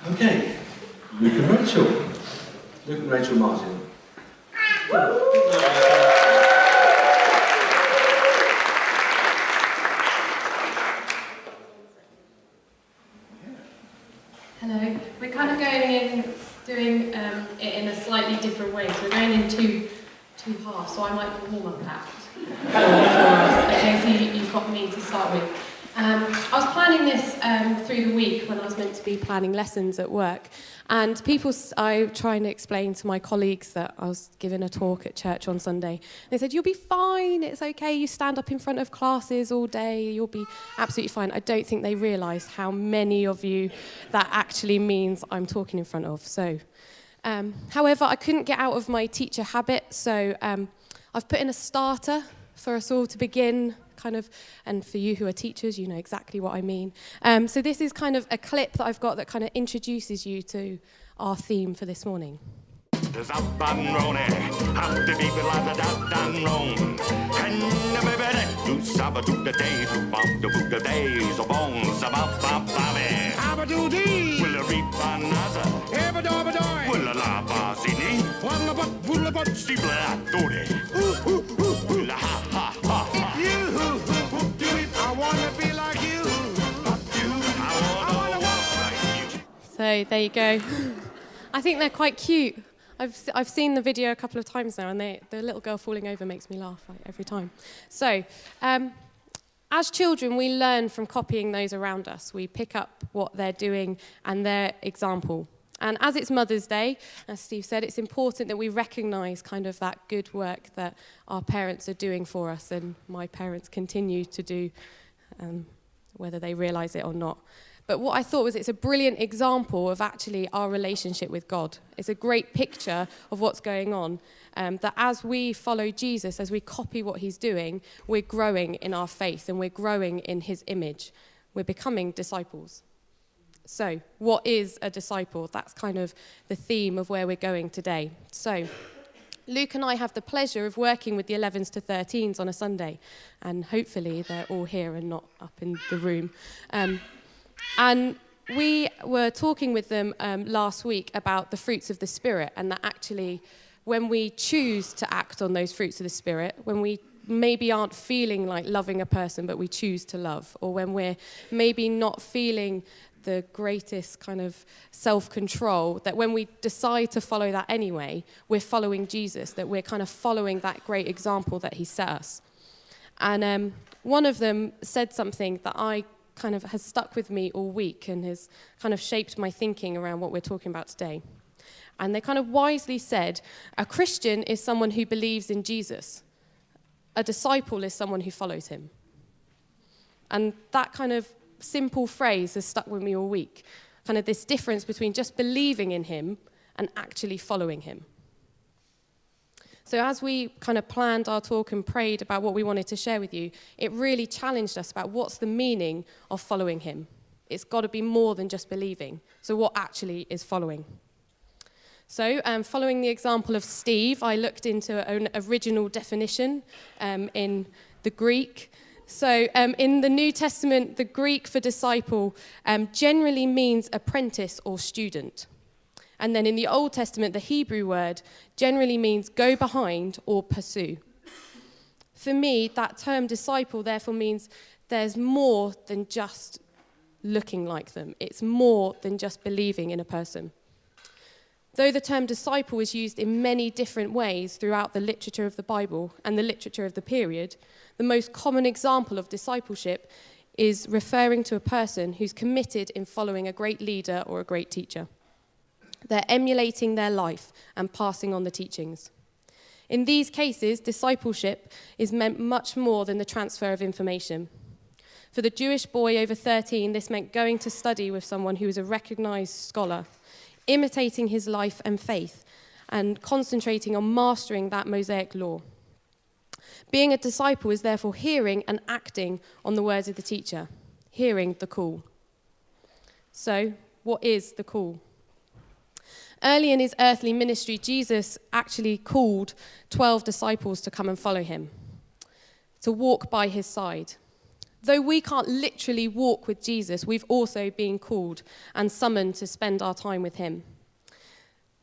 Okay, Luke and Rachel. Luke and Rachel Martin. Hello. We're kind of going in, doing it in a slightly different way. So we're going in two halves, so I might warm up that. Okay, so you've got me to start with. I was planning this through the week when I was meant to be planning lessons at work. And I trying to explain to my colleagues that I was giving a talk at church on Sunday. They said, you'll be fine, it's okay, you stand up in front of classes all day, you'll be absolutely fine. I don't think they realised how many of you that actually means I'm talking in front of. So, however, I couldn't get out of my teacher habit, so I've put in a starter for us all to begin, and for you who are teachers, you know exactly what I mean. So this is kind of a clip that I've got that kind of introduces you to our theme for this morning. So there you go. I think they're quite cute. I've seen the video a couple of times now, and the little girl falling over makes me laugh every time. So, as children, we learn from copying those around us. We pick up what they're doing and their example. And as it's Mother's Day, as Steve said, it's important that we recognise kind of that good work that our parents are doing for us, and my parents continue to do, whether they realise it or not. But what I thought was it's a brilliant example of actually our relationship with God. It's a great picture of what's going on, that as we follow Jesus, as we copy what he's doing, we're growing in our faith and we're growing in his image. We're becoming disciples. So, what is a disciple? That's kind of the theme of where we're going today. So, Luke and I have the pleasure of working with the 11s to 13s on a Sunday, and hopefully they're all here and not up in the room. And we were talking with them last week about the fruits of the Spirit, and that actually when we choose to act on those fruits of the Spirit, when we maybe aren't feeling like loving a person, but we choose to love, or when we're maybe not feeling the greatest kind of self-control, that when we decide to follow that anyway, we're following Jesus, that we're kind of following that great example that he set us. And one of them said something that kind of has stuck with me all week and has kind of shaped my thinking around what we're talking about today. And they kind of wisely said, a Christian is someone who believes in Jesus. A disciple is someone who follows him. And that kind of simple phrase has stuck with me all week. Kind of this difference between just believing in him and actually following him. So as we kind of planned our talk and prayed about what we wanted to share with you, it really challenged us about what's the meaning of following him. It's got to be more than just believing. So what actually is following? So following the example of Steve, I looked into an original definition in the Greek. So in the New Testament, the Greek for disciple generally means apprentice or student. And then in the Old Testament, the Hebrew word generally means go behind or pursue. For me, that term disciple therefore means there's more than just looking like them. It's more than just believing in a person. Though the term disciple is used in many different ways throughout the literature of the Bible and the literature of the period, the most common example of discipleship is referring to a person who's committed in following a great leader or a great teacher. They're emulating their life and passing on the teachings. In these cases, discipleship is meant much more than the transfer of information. For the Jewish boy over 13, this meant going to study with someone who was a recognized scholar, imitating his life and faith, and concentrating on mastering that Mosaic law. Being a disciple is therefore hearing and acting on the words of the teacher, hearing the call. So, what is the call? Early in his earthly ministry, Jesus actually called 12 disciples to come and follow him, to walk by his side. Though we can't literally walk with Jesus, we've also been called and summoned to spend our time with him.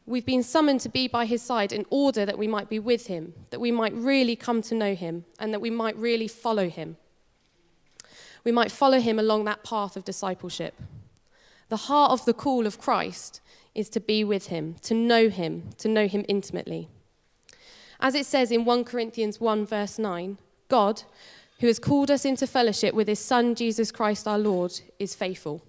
We've been summoned to be by his side in order that we might be with him, that we might really come to know him, and that we might really follow him. We might follow him along that path of discipleship. The heart of the call of Christ is to be with him, to know him intimately. As it says in 1 Corinthians 1 verse 9, God, who has called us into fellowship with his Son, Jesus Christ our Lord, is faithful.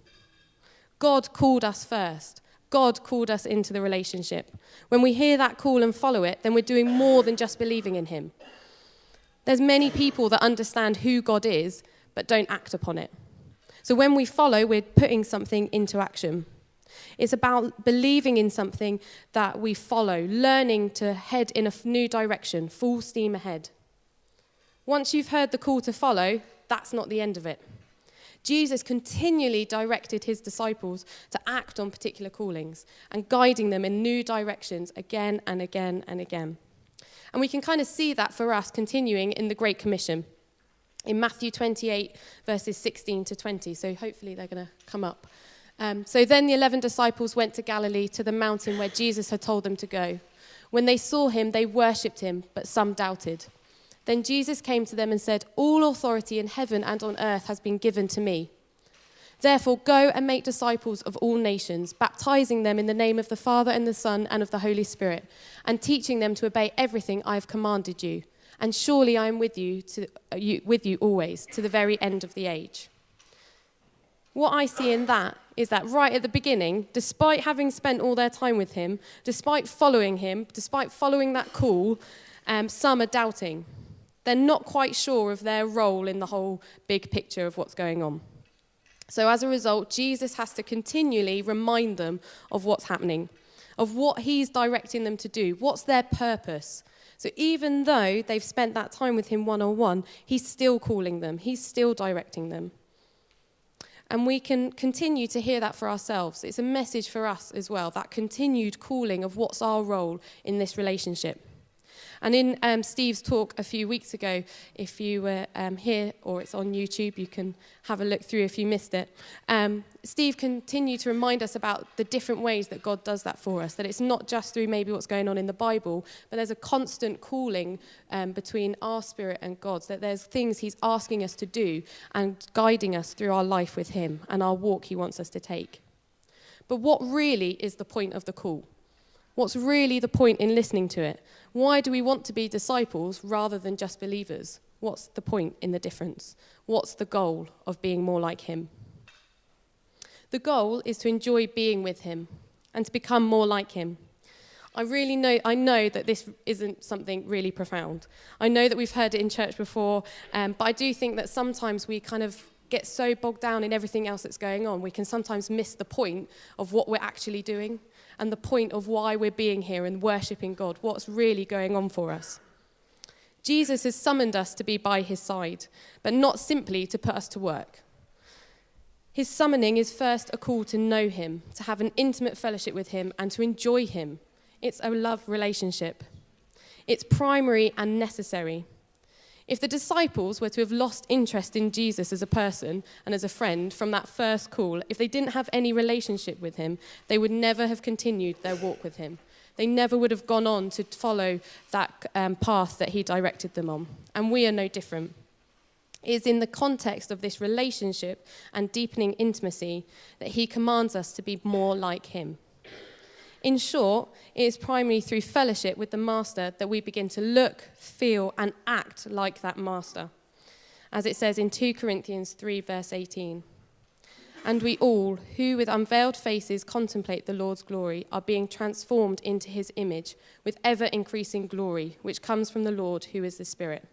God called us first. God called us into the relationship. When we hear that call and follow it, then we're doing more than just believing in him. There's many people that understand who God is, but don't act upon it. So when we follow, we're putting something into action. It's about believing in something that we follow, learning to head in a new direction, full steam ahead. Once you've heard the call to follow, that's not the end of it. Jesus continually directed his disciples to act on particular callings and guiding them in new directions again and again and again. And we can kind of see that for us continuing in the Great Commission in Matthew 28, verses 16 to 20. So hopefully they're going to come up. So then the 11 disciples went to Galilee, to the mountain where Jesus had told them to go. When they saw him, they worshipped him, but some doubted. Then Jesus came to them and said, "All authority in heaven and on earth has been given to me. Therefore, go and make disciples of all nations, baptizing them in the name of the Father and the Son and of the Holy Spirit, and teaching them to obey everything I have commanded you. And surely I am with you always, to the very end of the age." What I see in that is that right at the beginning, despite having spent all their time with him, despite following him, despite following that call, some are doubting. They're not quite sure of their role in the whole big picture of what's going on. So as a result, Jesus has to continually remind them of what's happening, of what he's directing them to do, what's their purpose. So even though they've spent that time with him one-on-one, he's still calling them, he's still directing them. And we can continue to hear that for ourselves. It's a message for us as well, that continued calling of what's our role in this relationship. And in Steve's talk a few weeks ago, if you were here or it's on YouTube, you can have a look through if you missed it. Steve continued to remind us about the different ways that God does that for us, that it's not just through maybe what's going on in the Bible, but there's a constant calling between our spirit and God's, that there's things he's asking us to do and guiding us through our life with him and our walk he wants us to take. But what really is the point of the call? What's really the point in listening to it? Why do we want to be disciples rather than just believers? What's the point in the difference? What's the goal of being more like him? The goal is to enjoy being with him and to become more like him. I know that this isn't something really profound. I know that we've heard it in church before, but I do think that sometimes we kind of get so bogged down in everything else that's going on, we can sometimes miss the point of what we're actually doing and the point of why we're being here and worshipping God, what's really going on for us. Jesus has summoned us to be by his side, but not simply to put us to work. His summoning is first a call to know him, to have an intimate fellowship with him, and to enjoy him. It's a love relationship. It's primary and necessary. If the disciples were to have lost interest in Jesus as a person and as a friend from that first call, if they didn't have any relationship with him, they would never have continued their walk with him. They never would have gone on to follow that path that he directed them on. And we are no different. It is in the context of this relationship and deepening intimacy that he commands us to be more like him. In short, it is primarily through fellowship with the Master that we begin to look, feel, and act like that Master. As it says in 2 Corinthians 3, verse 18. And we all, who with unveiled faces contemplate the Lord's glory, are being transformed into his image with ever-increasing glory, which comes from the Lord, who is the Spirit.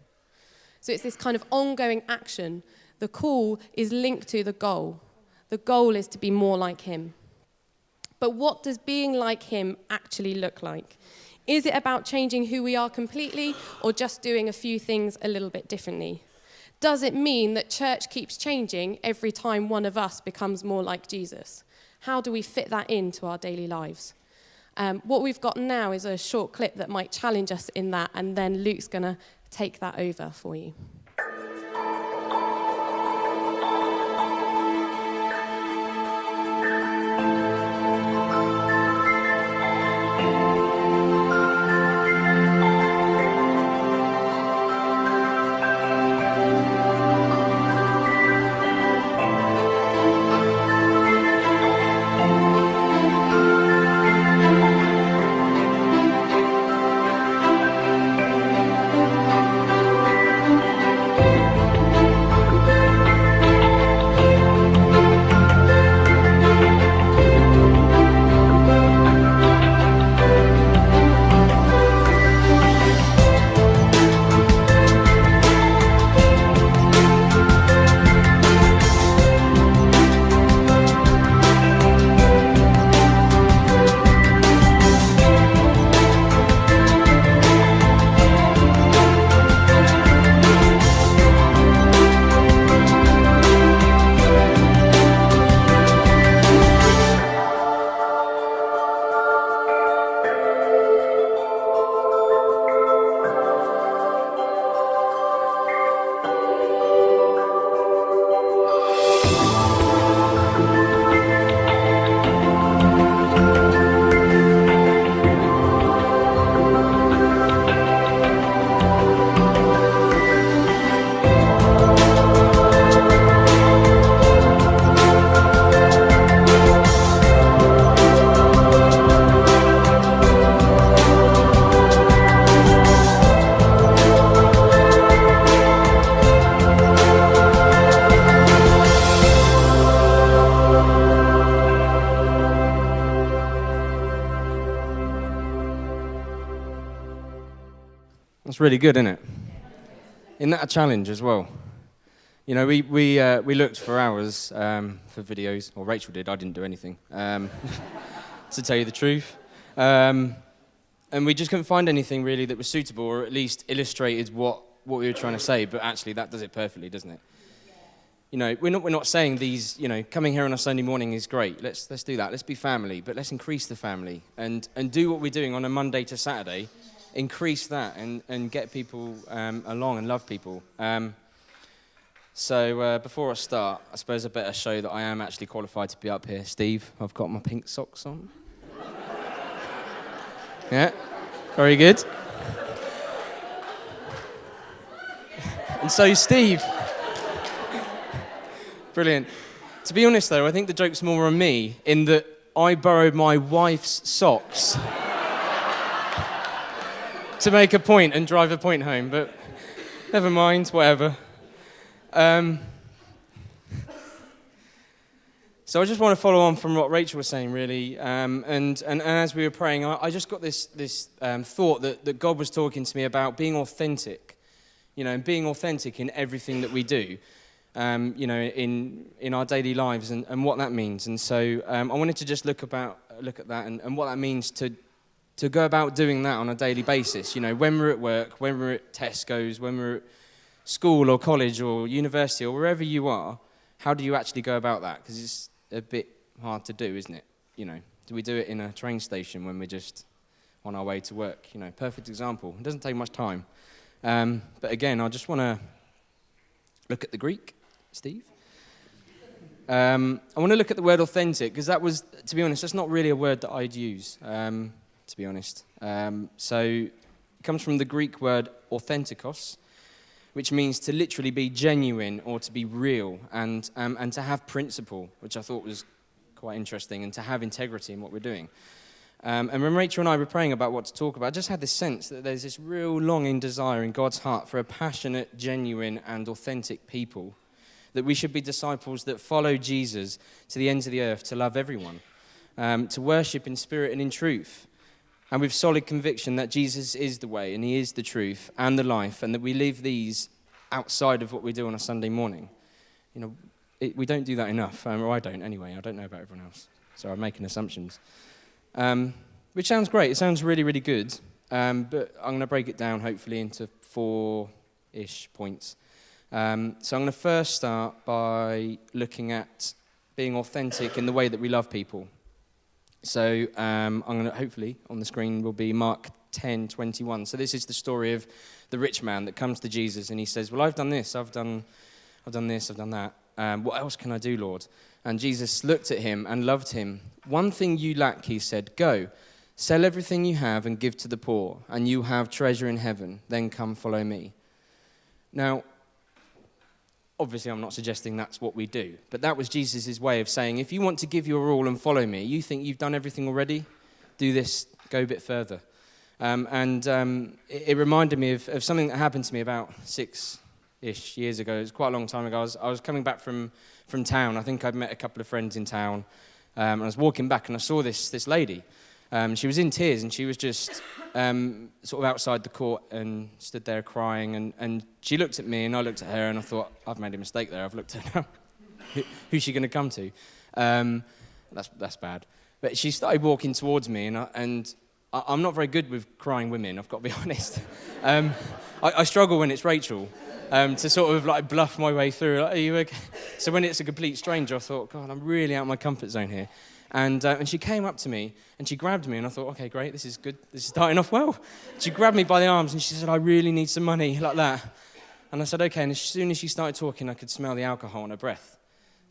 So it's this kind of ongoing action. The call is linked to the goal. The goal is to be more like him. But what does being like him actually look like? Is it about changing who we are completely or just doing a few things a little bit differently? Does it mean that church keeps changing every time one of us becomes more like Jesus? How do we fit that into our daily lives? What we've got now is a short clip that might challenge us in that, and then Luke's going to take that over for you. That's really good, isn't it? Isn't that a challenge as well? You know, we looked for hours for videos, or Rachel did, I didn't do anything, to tell you the truth. And we just couldn't find anything really that was suitable, or at least illustrated what we were trying to say, but actually that does it perfectly, doesn't it? You know, we're not saying these, you know, coming here on a Sunday morning is great. Let's do that. Let's be family, but let's increase the family and do what we're doing on a Monday to Saturday. Increase that and get people along and love people. So before I start, I suppose I better show that I am actually qualified to be up here. Steve, I've got my pink socks on. Yeah, very good. And so Steve. Brilliant. To be honest, though, I think the joke's more on me in that I borrowed my wife's socks to make a point and drive a point home, but never mind, whatever. So I just want to follow on from what Rachel was saying, really, and as we were praying, I just got this thought that God was talking to me about being authentic, you know, and being authentic in everything that we do. You know, in our daily lives and what that means. And so I wanted to just look at that and what that means to go about doing that on a daily basis. You know, when we're at work, when we're at Tesco's, when we're at school or college or university or wherever you are, how do you actually go about that? Because it's a bit hard to do, isn't it? You know, do we do it in a train station when we're just on our way to work? You know, perfect example. It doesn't take much time. But again, I just want to look at the Greek. Steve? I want to look at the word authentic, because that was, to be honest, that's not really a word that I'd use, to be honest. So it comes from the Greek word authentikos, which means to literally be genuine or to be real and to have principle, which I thought was quite interesting, and to have integrity in what we're doing. And when Rachel and I were praying about what to talk about, I just had this sense that there's this real longing desire in God's heart for a passionate, genuine, and authentic people, that we should be disciples that follow Jesus to the ends of the earth, to love everyone, to worship in spirit and in truth, and with solid conviction that Jesus is the way and he is the truth and the life, and that we live these outside of what we do on a Sunday morning. You know, we don't do that enough, or I don't anyway. I don't know about everyone else, so I'm making assumptions. Which sounds great. It sounds really, really good, but I'm going to break it down hopefully into 4-ish points. So I'm going to first start by looking at being authentic in the way that we love people. So I'm going to, hopefully, on the screen will be Mark 10:21. So this is the story of the rich man that comes to Jesus and he says, well, I've done this, I've done this, I've done that. What else can I do, Lord? And Jesus looked at him and loved him. One thing you lack, he said, go, sell everything you have and give to the poor, and you have treasure in heaven. Then come follow me. Now, obviously, I'm not suggesting that's what we do, but that was Jesus' way of saying, if you want to give your all and follow me, you think you've done everything already? Do this, go a bit further. It reminded me of something that happened to me about 6-ish years ago. It was quite a long time ago. I was coming back from town. I think I'd met a couple of friends in town. And I was walking back and I saw this lady. She was in tears and she was just sort of outside the court and stood there crying. And she looked at me and I looked at her and I thought, I've made a mistake there. I've looked at her. Who's she going to come to? That's bad. But she started walking towards me and I'm not very good with crying women, I've got to be honest. I struggle when it's Rachel to sort of like bluff my way through. Like, are you okay? So when it's a complete stranger, I thought, God, I'm really out of my comfort zone here. And she came up to me and she grabbed me and I thought, okay, great, this is good. This is starting off well. She grabbed me by the arms and she said, I really need some money, like that. And I said, okay. And as soon as she started talking, I could smell the alcohol in her breath.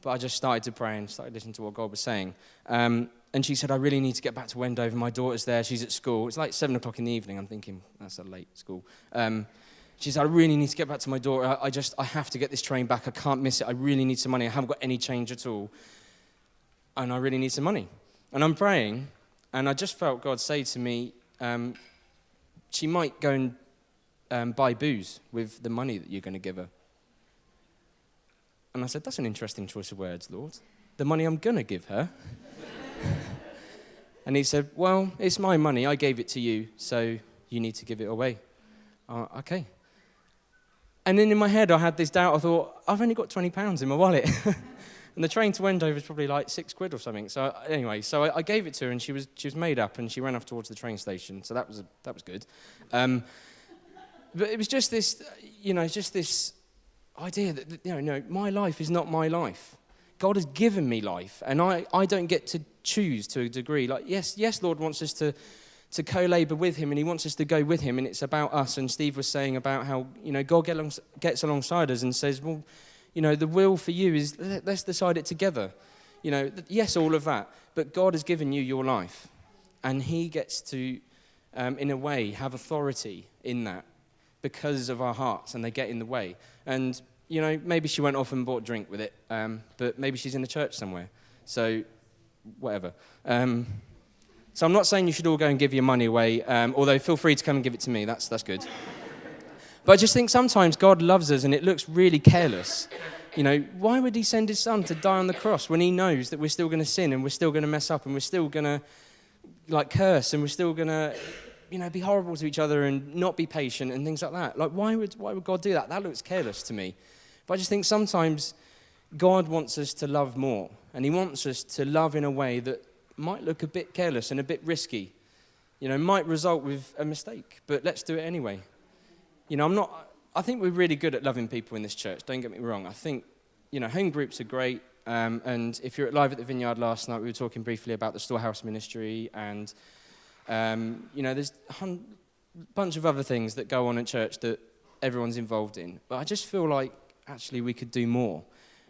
But I just started to pray and started listening to what God was saying. And she said, I really need to get back to Wendover. My daughter's there. She's at school. It's like 7 o'clock in the evening. I'm thinking, that's a late school. She said, I really need to get back to my daughter. I have to get this train back. I can't miss it. I really need some money. I haven't got any change at all. And I really need some money. And I'm praying, and I just felt God say to me, she might go and buy booze with the money that you're going to give her. And I said, that's an interesting choice of words, Lord. The money I'm going to give her. And he said, well, it's my money. I gave it to you, so you need to give it away. Oh, okay. And then in my head, I had this doubt. I thought, I've only got £20 in my wallet. And the train to Wendover is probably like £6 or something. So anyway, I gave it to her, and she was made up, and she ran off towards the train station. So that was good. But it was just this, this idea that, no, my life is not my life. God has given me life, and I don't get to choose to a degree. Like, yes, Lord wants us to co-labor with him, and he wants us to go with him, and it's about us. And Steve was saying about how, God gets alongside us and says, well, the will for you is, let's decide it together. Yes, all of that, but God has given you your life, and he gets to, in a way, have authority in that because of our hearts, and they get in the way. And, maybe she went off and bought a drink with it, but maybe she's in the church somewhere. So, whatever. So I'm not saying you should all go and give your money away, although feel free to come and give it to me. That's good. But I just think sometimes God loves us, and it looks really careless. Why would he send his son to die on the cross when he knows that we're still going to sin, and we're still going to mess up, and we're still going to curse, and we're still going to be horrible to each other and not be patient and things like that? Like, why would God do that? That looks careless to me. But I just think sometimes God wants us to love more, and he wants us to love in a way that might look a bit careless and a bit risky. Might result with a mistake, but let's do it anyway. I think we're really good at loving people in this church, don't get me wrong. I think, home groups are great, and if you're live at the Vineyard last night, we were talking briefly about the storehouse ministry, and, there's a bunch of other things that go on at church that everyone's involved in. But I just feel like, actually, we could do more.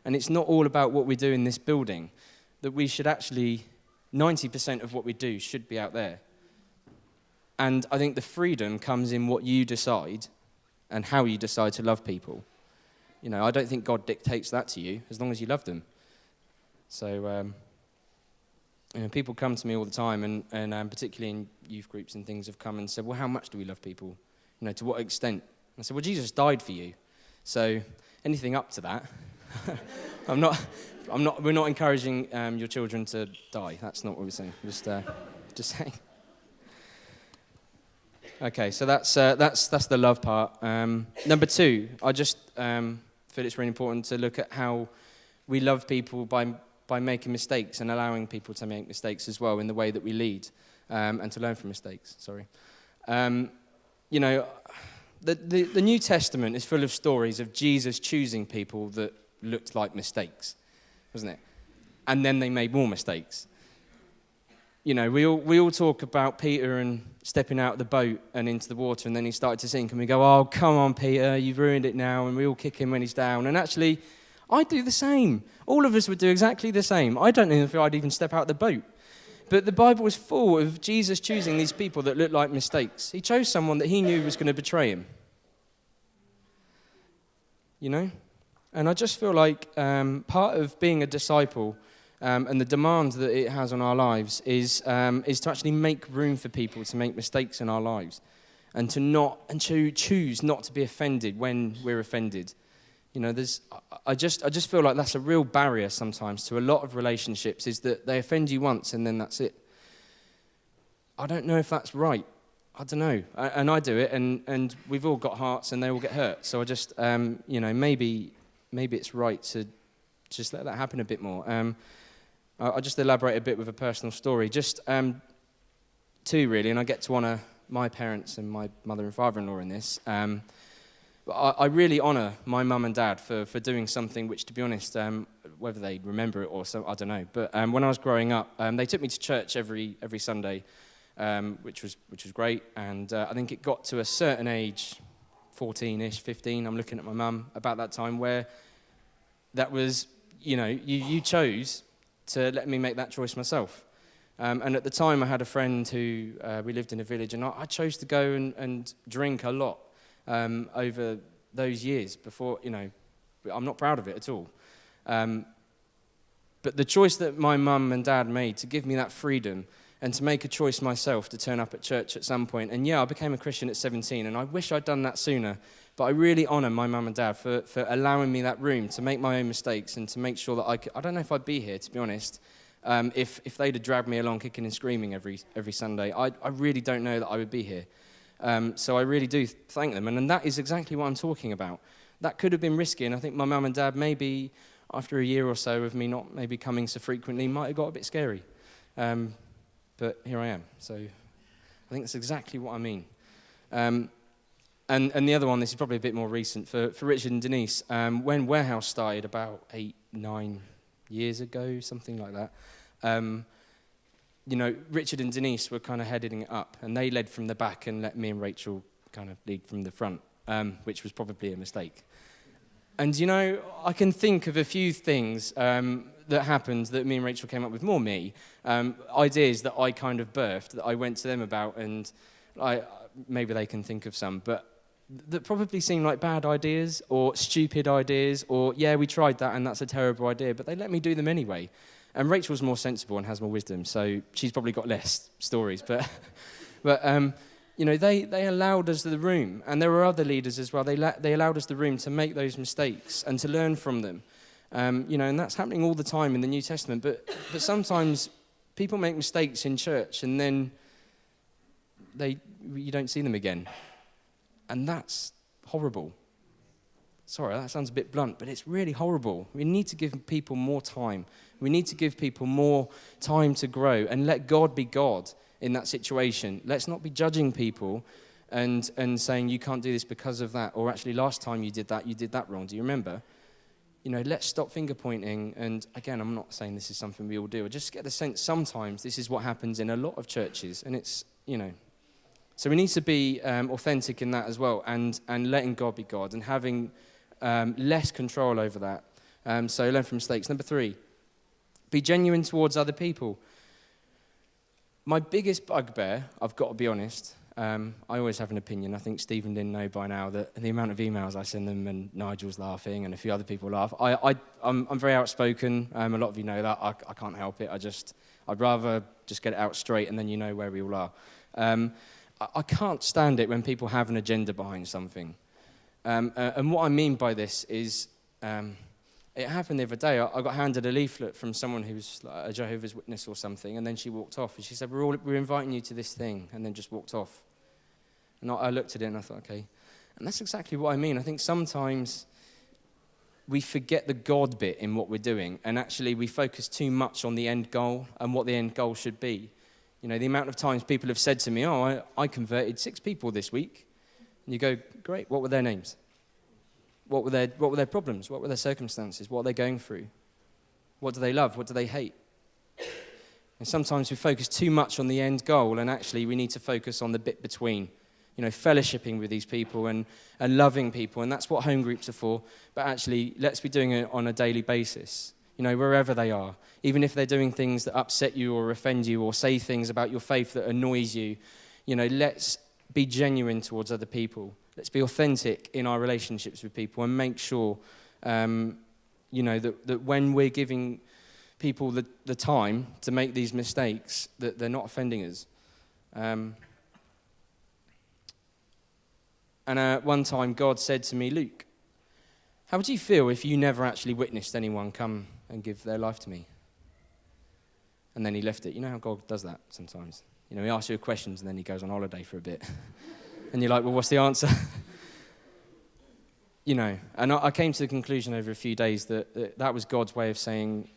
And it's not all about what we do in this building, that we should actually, 90% of what we do should be out there. And I think the freedom comes in what you decide and how you decide to love people. I don't think God dictates that to you, as long as you love them. So, people come to me all the time, and particularly in youth groups and things, have come and said, well, how much do we love people? To what extent? I said, well, Jesus died for you. So anything up to that, we're not encouraging your children to die. That's not what we're saying. Just saying. Okay, so that's the love part. Number 2, I just feel it's really important to look at how we love people by making mistakes and allowing people to make mistakes as well in the way that we lead, and to learn from mistakes. Sorry. The New Testament is full of stories of Jesus choosing people that looked like mistakes, wasn't it? And then they made more mistakes. We all talk about Peter and stepping out of the boat and into the water, and then he started to sink, and we go, oh, come on, Peter, you've ruined it now, and we all kick him when he's down. And actually, I do the same. All of us would do exactly the same. I don't know if I'd even step out of the boat. But the Bible is full of Jesus choosing these people that look like mistakes. He chose someone that he knew was going to betray him. And I just feel like part of being a disciple and the demand that it has on our lives is to actually make room for people to make mistakes in our lives, and to choose not to be offended when we're offended. I just feel like that's a real barrier sometimes to a lot of relationships, is that they offend you once and then that's it. I don't know if that's right. I don't know. And I do it, and we've all got hearts and they all get hurt. So I just, maybe it's right to just let that happen a bit more. I'll just elaborate a bit with a personal story. Just 2, really, and I get to honour my parents and my mother and father-in-law in this. I really honour my mum and dad for doing something which, to be honest, whether they remember it or so, I don't know. But when I was growing up, they took me to church every Sunday, which was great. And I think it got to a certain age, 14-ish, 15, I'm looking at my mum, about that time, where that was, you chose to let me make that choice myself. And at the time, I had a friend who, we lived in a village, and I chose to go and drink a lot over those years before, I'm not proud of it at all. But the choice that my mum and dad made to give me that freedom and to make a choice myself to turn up at church at some point. And I became a Christian at 17, and I wish I'd done that sooner. But I really honour my mum and dad for allowing me that room to make my own mistakes and to make sure that I don't know if I'd be here, to be honest, if they'd have dragged me along kicking and screaming every Sunday. I really don't know that I would be here. So I really do thank them. And that is exactly what I'm talking about. That could have been risky, and I think my mum and dad, maybe after a year or so of me not maybe coming so frequently, might have got a bit scary. But here I am. So I think that's exactly what I mean. And the other one, this is probably a bit more recent, for Richard and Denise, when Warehouse started about 8-9 years ago, something like that, Richard and Denise were kind of heading it up, and they led from the back and let me and Rachel kind of lead from the front, which was probably a mistake. And, I can think of a few things that happened that me and Rachel came up with, more me, ideas that I kind of birthed, that I went to them about, and maybe they can think of some, but that probably seem like bad ideas or stupid ideas or, yeah, we tried that and that's a terrible idea, but they let me do them anyway. And Rachel's more sensible and has more wisdom, so she's probably got less stories. But they allowed us the room, and there were other leaders as well. They allowed us the room to make those mistakes and to learn from them. And that's happening all the time in the New Testament. But sometimes people make mistakes in church, and then you don't see them again. And that's horrible. Sorry, that sounds a bit blunt, but it's really horrible. We need to give people more time. We need to give people more time to grow and let God be God in that situation. Let's not be judging people and saying you can't do this because of that, or actually last time you did that wrong. Do you remember? Let's stop finger pointing. And again, I'm not saying this is something we all do. I just get the sense sometimes this is what happens in a lot of churches, and it's, So we need to be authentic in that as well, and letting God be God and having less control over that. So learn from mistakes. Number 3, be genuine towards other people. My biggest bugbear, I've got to be honest, I always have an opinion. I think Stephen didn't know by now that the amount of emails I send them, and Nigel's laughing and a few other people laugh. I'm very outspoken. A lot of you know that. I can't help it. I'd rather just get it out straight, and then you know where we all are. I can't stand it when people have an agenda behind something. And what I mean by this is, it happened the other day. I got handed a leaflet from someone who was like a Jehovah's Witness or something, and then she walked off. And she said, we're inviting you to this thing, and then just walked off. And I looked at it and I thought, okay. And that's exactly what I mean. I think sometimes we forget the God bit in what we're doing, and actually we focus too much on the end goal and what the end goal should be. The amount of times people have said to me, I converted 6 people this week. And you go, great, what were their names? What were their problems? What were their circumstances? What are they going through? What do they love? What do they hate? And sometimes we focus too much on the end goal, and actually we need to focus on the bit between, fellowshipping with these people and loving people, and that's what home groups are for. But actually, let's be doing it on a daily basis, wherever they are. Even if they're doing things that upset you or offend you or say things about your faith that annoys you, let's be genuine towards other people. Let's be authentic in our relationships with people and make sure, that when we're giving people the time to make these mistakes, that they're not offending us. And one time God said to me, Luke, how would you feel if you never actually witnessed anyone come and give their life to me? And then he left it. You know how God does that sometimes? He asks you questions and then he goes on holiday for a bit. And you're like, well, what's the answer? And I came to the conclusion over a few days that was God's way of saying,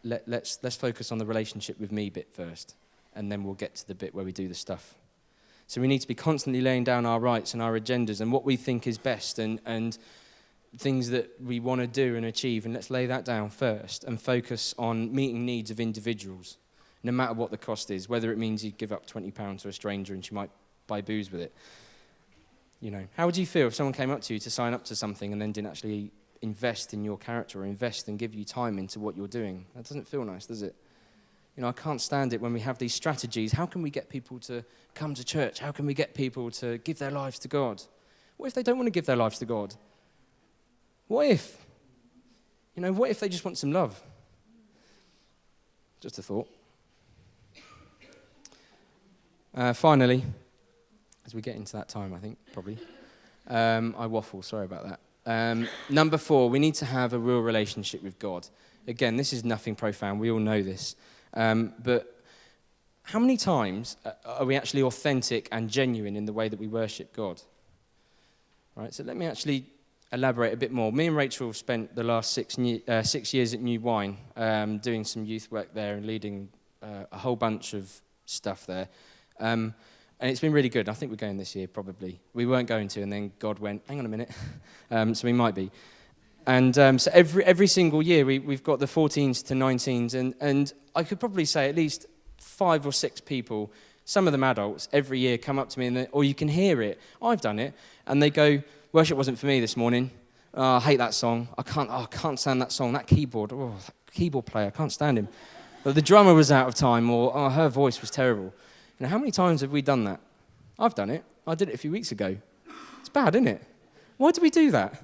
let's focus on the relationship with me bit first, and then we'll get to the bit where we do the stuff. So we need to be constantly laying down our rights and our agendas and what we think is best and things that we want to do and achieve, and let's lay that down first and focus on meeting needs of individuals, no matter what the cost is, whether it means you give up £20 to a stranger and she might buy booze with it. How would you feel if someone came up to you to sign up to something and then didn't actually invest in your character or invest and give you time into what you're doing? That doesn't feel nice, does it? I can't stand it when we have these strategies. How can we get people to come to church? How can we get people to give their lives to God? What if they don't want to give their lives to God? What if? What if they just want some love? Just a thought. Finally, as we get into that time, I think, probably. I waffle, sorry about that. Number 4, we need to have a real relationship with God. Again, this is nothing profound. We all know this. But how many times are we actually authentic and genuine in the way that we worship God? Right, so let me actually elaborate a bit more. Me and Rachel have spent the last 6 years at New Wine doing some youth work there and leading a whole bunch of stuff there. And it's been really good. I think we're going this year, probably. We weren't going to, and then God went, hang on a minute. So we might be. And so every single year, we've got the 14s to 19s, and I could probably say at least 5 or 6 people, some of them adults, every year come up to me, or you can hear it. I've done it. And they go, worship wasn't for me this morning. Oh, I hate that song. I can't stand that song. That keyboard player, I can't stand him. But the drummer was out of time, or her voice was terrible. You know, how many times have we done that? I've done it. I did it a few weeks ago. It's bad, isn't it? Why do we do that?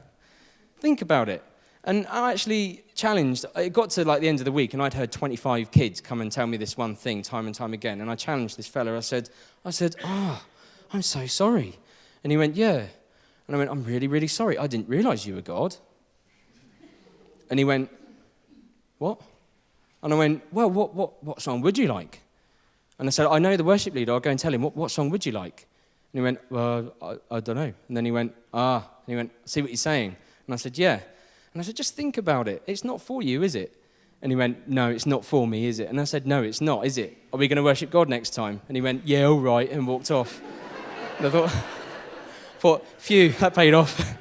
Think about it. And I actually challenged, it got to like the end of the week, and I'd heard 25 kids come and tell me this one thing time and time again. And I challenged this fella. I said, I'm so sorry. And he went, yeah. And I went, I'm really, really sorry. I didn't realize you were God. And he went, what? And I went, well, what song would you like? And I said, I know the worship leader. I'll go and tell him, what song would you like? And he went, well, I don't know. And then he went, And he went, see what he's saying? And I said, yeah. And I said, just think about it. It's not for you, is it? And he went, no, it's not for me, is it? And I said, no, it's not, is it? Are we going to worship God next time? And he went, yeah, all right, and walked off. And I thought, phew, that paid off.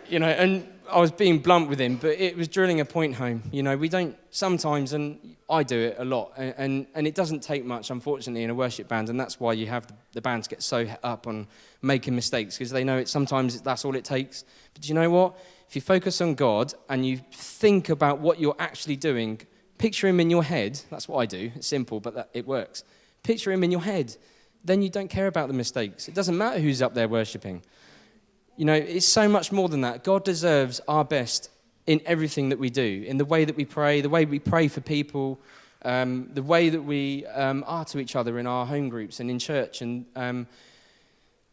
You know, and I was being blunt with him, but it was drilling a point home. You know, we don't sometimes, and I do it a lot, and it doesn't take much, unfortunately, in a worship band, and that's why you have the bands get so up on making mistakes, because they know sometimes that's all it takes. But do you know what? If you focus on God and you think about what you're actually doing, picture him in your head. That's what I do. It's simple, but it works. Picture him in your head. Then you don't care about the mistakes. It doesn't matter who's up there worshipping. You know, it's so much more than that. God deserves our best in everything that we do, in the way that we pray for people, the way that we are to each other in our home groups and in church. And,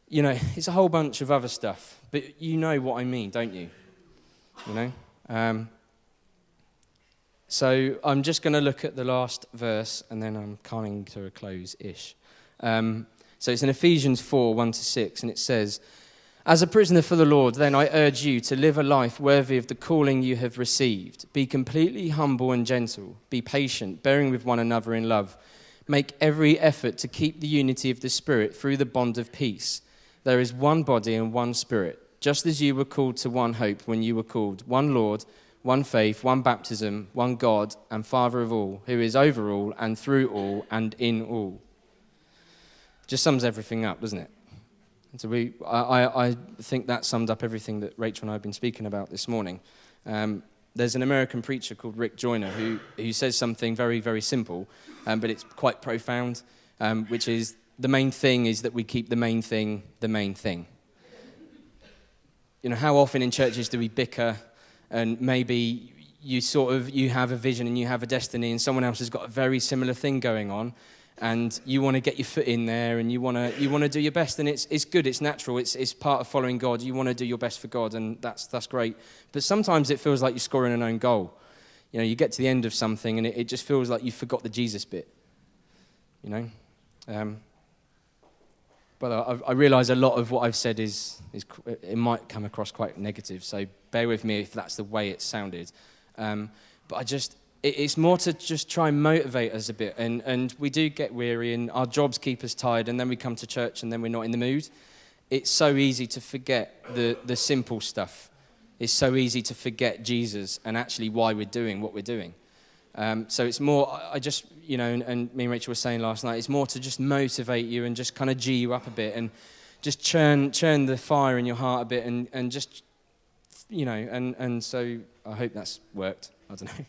you know, it's a whole bunch of other stuff. But you know what I mean, don't you? You know? So I'm just going to look at the last verse, and then I'm coming to a close-ish. So it's in Ephesians 4, 1-6, and it says, as a prisoner for the Lord, then I urge you to live a life worthy of the calling you have received. Be completely humble and gentle. Be patient, bearing with one another in love. Make every effort to keep the unity of the Spirit through the bond of peace. There is one body and one Spirit, just as you were called to one hope when you were called, one Lord, one faith, one baptism, one God and Father of all, who is over all and through all and in all. Just sums everything up, doesn't it? And so I think that summed up everything that Rachel and I have been speaking about this morning. There's an American preacher called Rick Joyner who says something very, very simple, but it's quite profound, which is the main thing is that we keep the main thing the main thing. You know, how often in churches do we bicker, and maybe you have a vision and you have a destiny, and someone else has got a very similar thing going on, and you want to get your foot in there, and you want to do your best, and it's good, it's natural, it's part of following God. You want to do your best for God, and that's great. But sometimes it feels like you're scoring an own goal. You know, you get to the end of something, and it just feels like you forgot the Jesus bit. You know, but I realise a lot of what I've said is it might come across quite negative. So bear with me if that's the way it sounded. But it's more to just try and motivate us a bit. And we do get weary, and our jobs keep us tired, and then we come to church and then we're not in the mood. It's so easy to forget the simple stuff. It's so easy to forget Jesus and actually why we're doing what we're doing. So it's more, you know, and me and Rachel were saying last night, it's more to just motivate you and just kind of G you up a bit and just churn the fire in your heart a bit and just, you know, and so I hope that's worked. I don't know.